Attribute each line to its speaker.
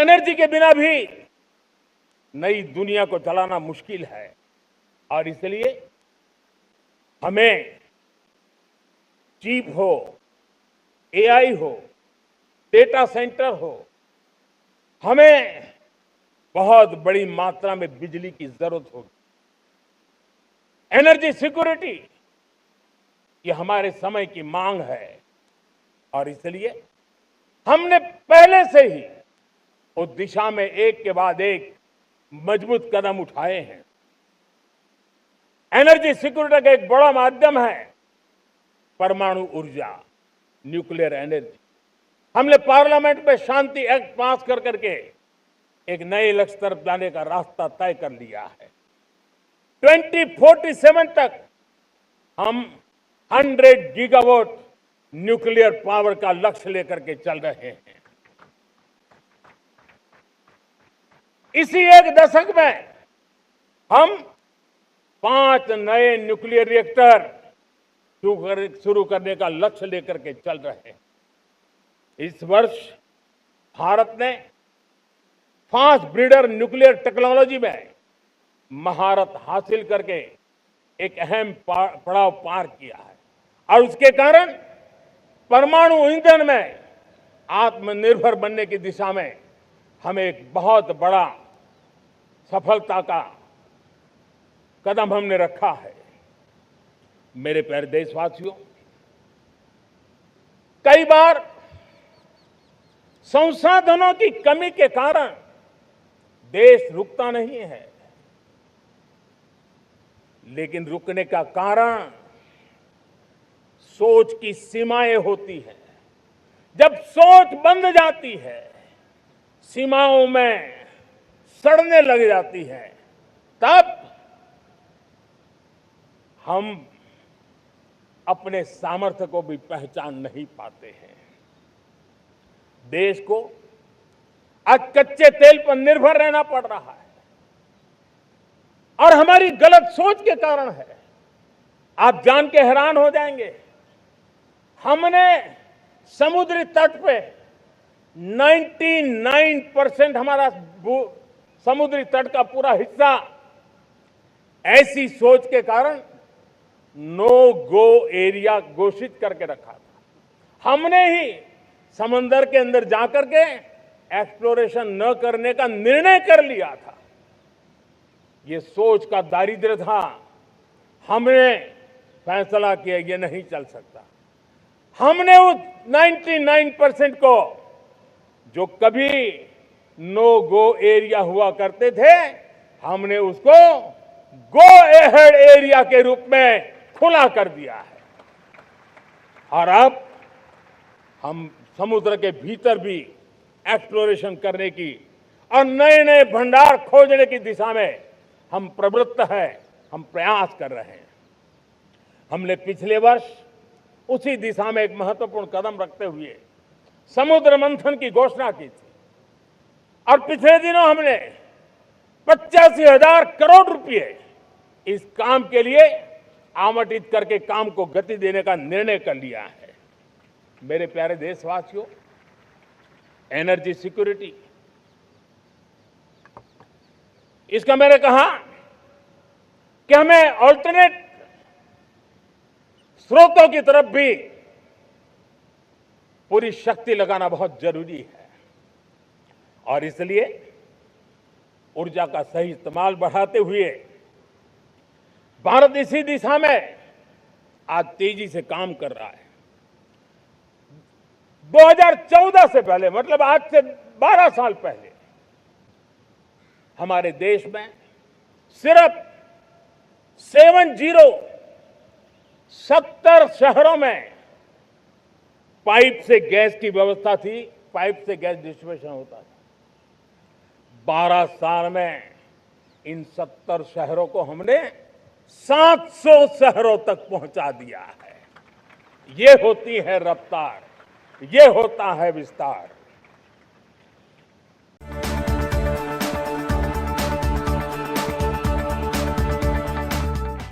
Speaker 1: Energy के बिना भी नई दुनिया को चलाना मुश्किल है और इसलिए हमें चिप हो, एआई हो, डेटा सेंटर हो, हमें बहुत बड़ी मात्रा में बिजली की जरूरत होगी। एनर्जी सिक्योरिटी ये हमारे समय की मांग है और इसलिए हमने पहले से ही उस दिशा में एक के बाद एक मजबूत कदम उठाए हैं। एनर्जी सिक्योरिटी का एक बड़ा माध्यम है परमाणु ऊर्जा, न्यूक्लियर एनर्जी। हमने पार्लियामेंट में शांति एक्ट पास कर करके एक नए लक्ष्य तरफ जाने का रास्ता तय कर लिया है। 2047 तक हम 100 गीगावाट न्यूक्लियर पावर का लक्ष्य लेकर के चल रहे हैं। इसी एक दशक में हम 5 नए न्यूक्लियर रिएक्टर शुरू करने का लक्ष्य लेकर के चल रहे हैं। इस वर्ष भारत ने फास्ट ब्रीडर न्यूक्लियर टेक्नोलॉजी में महारत हासिल करके एक अहम पड़ाव पार किया है और उसके कारण परमाणु ईंधन में आत्मनिर्भर बनने की दिशा में हमें एक बहुत बड़ा सफलता का कदम हमने रखा है। मेरे प्यारे देशवासियों, कई बार संसाधनों की कमी के कारण देश रुकता नहीं है, लेकिन रुकने का कारण सोच की सीमाएं होती हैं। जब सोच बंध जाती है, सीमाओं में सड़ने लग जाती है, तब हम अपने सामर्थ्य को भी पहचान नहीं पाते हैं। देश को आज कच्चे तेल पर निर्भर रहना पड़ रहा है और हमारी गलत सोच के कारण है। आप जान के हैरान हो जाएंगे, हमने समुद्री तट पे 99% हमारा समुद्री तट का पूरा हिस्सा ऐसी सोच के कारण नो गो एरिया घोषित करके रखा था। हमने ही समंदर के अंदर जाकर के एक्सप्लोरेशन न करने का निर्णय कर लिया था। ये सोच का दारिद्र्य था। हमने फैसला किया ये नहीं चल सकता। हमने उस 99% को, जो कभी नो गो एरिया हुआ करते थे, हमने उसको गो एहेड एरिया के रूप में खुला कर दिया है और अब हम समुद्र के भीतर भी एक्सप्लोरेशन करने की और नए नए भंडार खोजने की दिशा में हम प्रवृत्त हैं, हम प्रयास कर रहे हैं। हमने पिछले वर्ष उसी दिशा में एक महत्वपूर्ण कदम रखते हुए समुद्र मंथन की घोषणा की थी और पिछले दिनों हमने 85,000 करोड़ रुपए इस काम के लिए आवंटित करके काम को गति देने का निर्णय कर लिया है। मेरे प्यारे देशवासियों, एनर्जी सिक्योरिटी, इसका मैंने कहा कि हमें ऑल्टरनेट स्रोतों की तरफ भी पूरी शक्ति लगाना बहुत जरूरी है और इसलिए ऊर्जा का सही इस्तेमाल बढ़ाते हुए भारत इसी दिशा में आज तेजी से काम कर रहा है। 2014 से पहले, मतलब आज से 12 साल पहले, हमारे देश में सिर्फ 70 शहरों में पाइप से गैस की व्यवस्था थी, पाइप से गैस डिस्ट्रीब्यूशन होता था। 12 साल में इन 70 शहरों को हमने 700 शहरों तक पहुंचा दिया है। ये होती है रफ्तार, ये होता है विस्तार।